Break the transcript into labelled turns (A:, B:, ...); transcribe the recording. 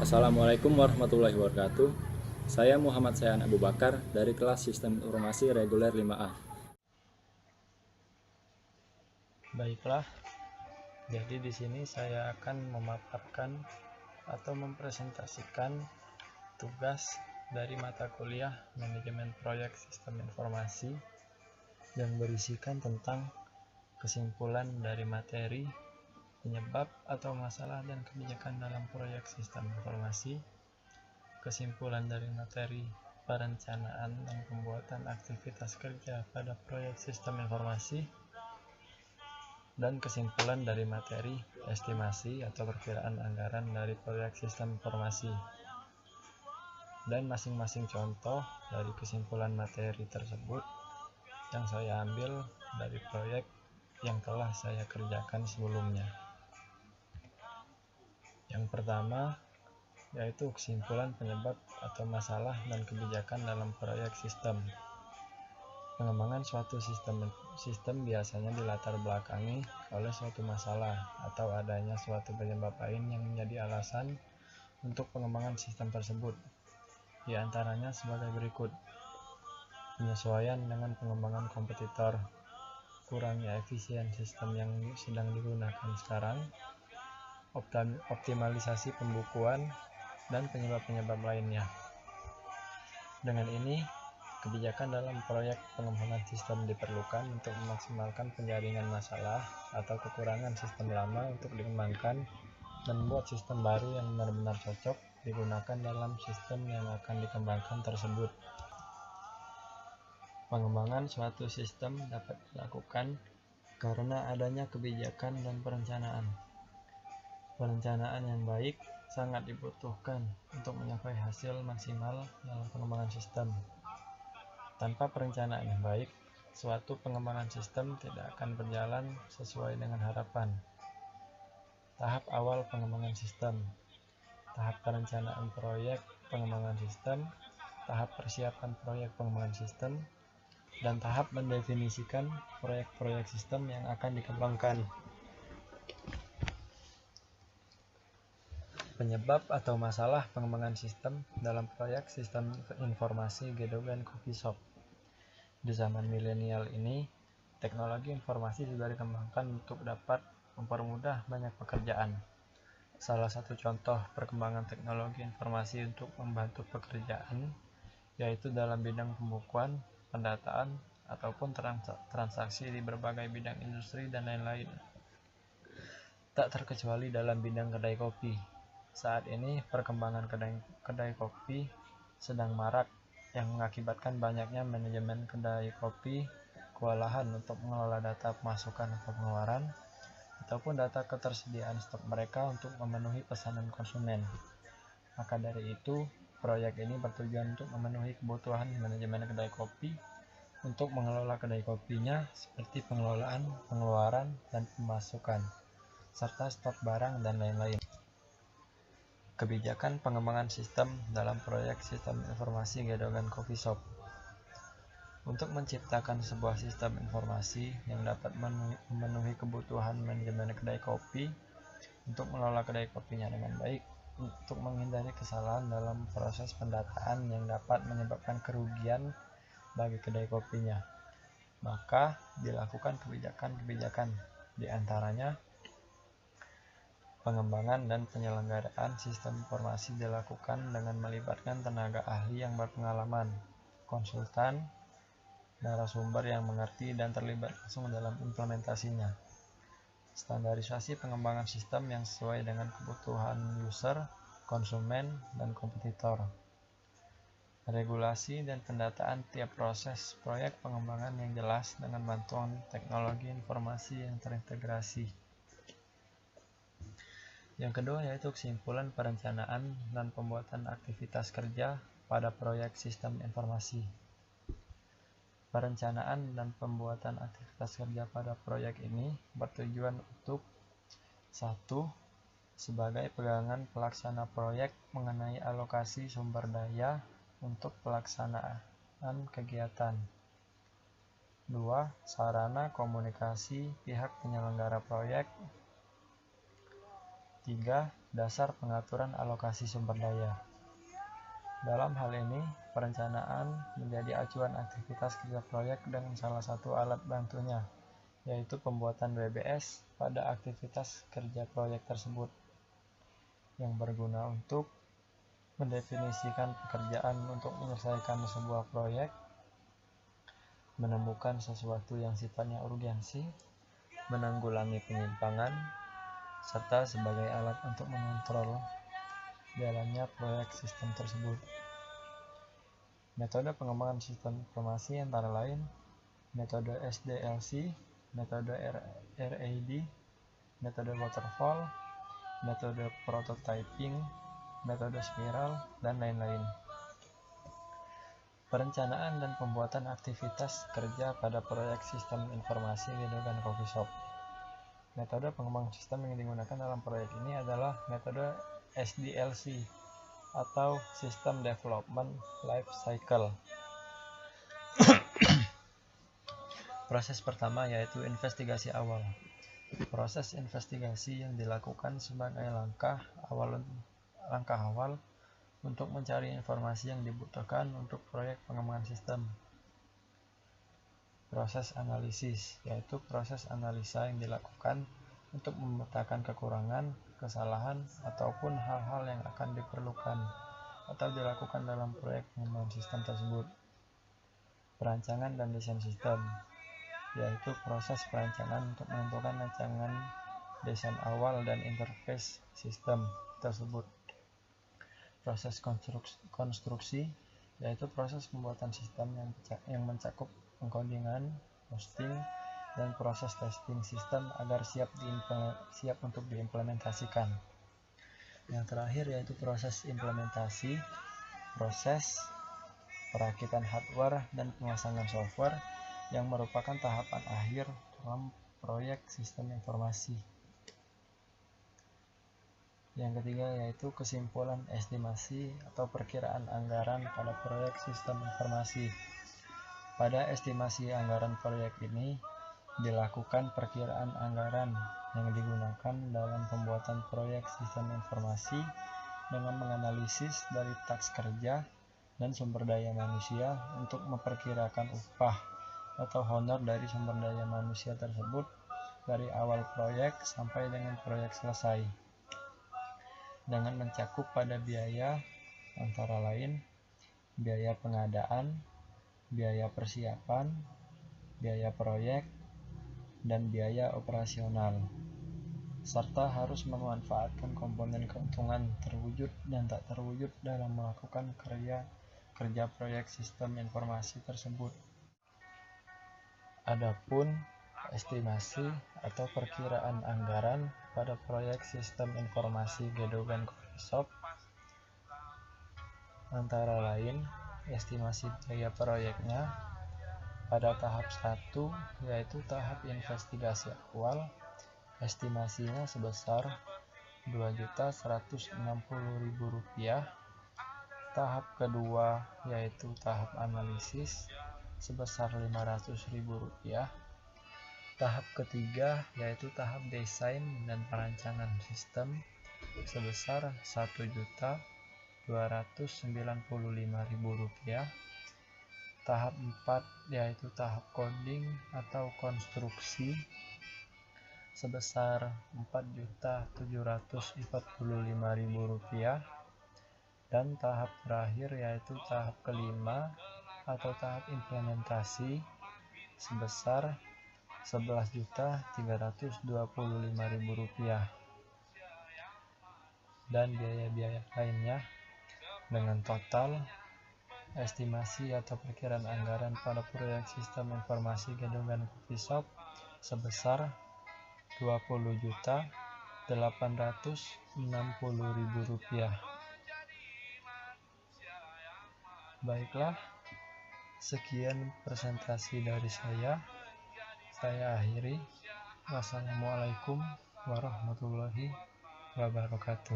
A: Assalamualaikum warahmatullahi wabarakatuh. Saya Muhammad Sayan Abu Bakar dari kelas Sistem Informasi Reguler 5A.
B: Baiklah, jadi di sini saya akan memaparkan atau mempresentasikan tugas dari mata kuliah Manajemen Proyek Sistem Informasi yang berisikan tentang kesimpulan dari materi, penyebab atau masalah dan kebijakan dalam proyek sistem informasi, kesimpulan dari materi, perencanaan dan pembuatan aktivitas kerja pada proyek sistem informasi, dan kesimpulan dari materi, estimasi atau perkiraan anggaran dari proyek sistem informasi, dan masing-masing contoh dari kesimpulan materi tersebut yang saya ambil dari proyek yang telah saya kerjakan sebelumnya. Yang pertama yaitu kesimpulan penyebab atau masalah dan kebijakan dalam proyek sistem. Pengembangan suatu sistem biasanya dilatar belakangi oleh suatu masalah atau adanya suatu penyebab lain yang menjadi alasan untuk pengembangan sistem tersebut. Di antaranya sebagai berikut: penyesuaian dengan pengembangan kompetitor, kurangnya efisien sistem yang sedang digunakan sekarang, optimalisasi pembukuan, dan penyebab-penyebab lainnya. Dengan ini, kebijakan dalam proyek pengembangan sistem diperlukan untuk memaksimalkan penjaringan masalah atau kekurangan sistem lama untuk dikembangkan dan membuat sistem baru yang benar-benar cocok digunakan dalam sistem yang akan dikembangkan tersebut. Pengembangan suatu sistem dapat dilakukan karena adanya kebijakan dan perencanaan. Perencanaan yang baik sangat dibutuhkan untuk mencapai hasil maksimal dalam pengembangan sistem. Tanpa perencanaan yang baik, suatu pengembangan sistem tidak akan berjalan sesuai dengan harapan. Tahap awal pengembangan sistem, tahap perencanaan proyek pengembangan sistem, tahap persiapan proyek pengembangan sistem, dan tahap mendefinisikan proyek-proyek sistem yang akan dikembangkan. Penyebab atau masalah pengembangan sistem dalam proyek sistem informasi Gedogan Coffee Shop. Di zaman milenial ini, teknologi informasi sudah dikembangkan untuk dapat mempermudah banyak pekerjaan. Salah satu contoh perkembangan teknologi informasi untuk membantu pekerjaan yaitu dalam bidang pembukuan, pendataan, ataupun transaksi di berbagai bidang industri dan lain-lain. Tak terkecuali dalam bidang kedai kopi. Saat ini perkembangan kedai kopi sedang marak yang mengakibatkan banyaknya manajemen kedai kopi kewalahan untuk mengelola data pemasukan atau pengeluaran ataupun data ketersediaan stok mereka untuk memenuhi pesanan konsumen. Maka dari itu, proyek ini bertujuan untuk memenuhi kebutuhan manajemen kedai kopi untuk mengelola kedai kopinya seperti pengelolaan, pengeluaran, dan pemasukan, serta stok barang dan lain-lain. Kebijakan pengembangan sistem dalam proyek sistem informasi Gedogan Coffee Shop. Untuk menciptakan sebuah sistem informasi yang dapat memenuhi kebutuhan manajemen kedai kopi untuk mengelola kedai kopinya dengan baik, untuk menghindari kesalahan dalam proses pendataan yang dapat menyebabkan kerugian bagi kedai kopinya, maka dilakukan kebijakan-kebijakan, di antaranya pengembangan dan penyelenggaraan sistem informasi dilakukan dengan melibatkan tenaga ahli yang berpengalaman, konsultan, narasumber yang mengerti dan terlibat langsung dalam implementasinya. Standarisasi pengembangan sistem yang sesuai dengan kebutuhan user, konsumen, dan kompetitor. Regulasi dan pendataan tiap proses proyek pengembangan yang jelas dengan bantuan teknologi informasi yang terintegrasi. Yang kedua yaitu kesimpulan perencanaan dan pembuatan aktivitas kerja pada proyek sistem informasi. Perencanaan dan pembuatan aktivitas kerja pada proyek ini bertujuan untuk 1. Sebagai pegangan pelaksana proyek mengenai alokasi sumber daya untuk pelaksanaan kegiatan. 2. Sarana komunikasi pihak penyelenggara proyek. 3. Dasar pengaturan alokasi sumber daya. Dalam hal ini, perencanaan menjadi acuan aktivitas kerja proyek dengan salah satu alat bantunya, yaitu pembuatan WBS pada aktivitas kerja proyek tersebut, yang berguna untuk mendefinisikan pekerjaan untuk menyelesaikan sebuah proyek, menemukan sesuatu yang sifatnya urgensi, menanggulangi penyimpangan, serta sebagai alat untuk mengontrol jalannya proyek sistem tersebut. Metode pengembangan sistem informasi antara lain metode SDLC, metode RAD, metode waterfall, metode prototyping, metode spiral, dan lain-lain. Perencanaan dan pembuatan aktivitas kerja pada proyek sistem informasi Gedogan Coffee Shop. Metode pengembangan sistem yang digunakan dalam proyek ini adalah metode SDLC atau System Development Life Cycle. Proses pertama yaitu investigasi awal. Proses investigasi yang dilakukan sebagai langkah awal untuk mencari informasi yang dibutuhkan untuk proyek pengembangan sistem. Proses analisis yaitu proses analisa yang dilakukan untuk memetakan kekurangan, kesalahan, ataupun hal-hal yang akan diperlukan atau dilakukan dalam proyek pengembangan sistem tersebut. Perancangan dan desain sistem yaitu proses perancangan untuk menentukan rancangan desain awal dan interface sistem tersebut. Proses konstruksi yaitu proses pembuatan sistem yang mencakup pengkodingan, hosting, dan proses testing sistem agar siap untuk diimplementasikan. Yang terakhir yaitu proses implementasi, proses perakitan hardware dan pemasangan software yang merupakan tahapan akhir dalam proyek sistem informasi. Yang ketiga yaitu kesimpulan estimasi atau perkiraan anggaran pada proyek sistem informasi. Pada estimasi anggaran proyek ini dilakukan perkiraan anggaran yang digunakan dalam pembuatan proyek sistem informasi dengan menganalisis dari taks kerja dan sumber daya manusia untuk memperkirakan upah atau honor dari sumber daya manusia tersebut dari awal proyek sampai dengan proyek selesai, dengan mencakup pada biaya antara lain biaya pengadaan, biaya persiapan, biaya proyek, dan biaya operasional, serta harus memanfaatkan komponen keuntungan terwujud dan tak terwujud dalam melakukan kerja proyek sistem informasi tersebut. Adapun estimasi atau perkiraan anggaran pada proyek sistem informasi Gedogan Coffee Shop antara lain estimasi biaya proyeknya pada tahap 1 yaitu tahap investigasi awal, estimasinya sebesar Rp2.160.000. Tahap kedua yaitu tahap analisis sebesar Rp500.000. Tahap ketiga yaitu tahap desain dan perancangan sistem sebesar Rp1.295.000. Tahap 4 yaitu tahap coding atau konstruksi sebesar Rp4.745.000, dan tahap terakhir yaitu tahap kelima atau tahap implementasi sebesar Rp11.325.000 dan biaya-biaya lainnya, dengan total estimasi atau perkiraan anggaran pada proyek sistem informasi Gedogan Coffee Shop sebesar Rp20.860.000. Baiklah, sekian presentasi dari saya akhiri. Wassalamualaikum warahmatullahi wabarakatuh.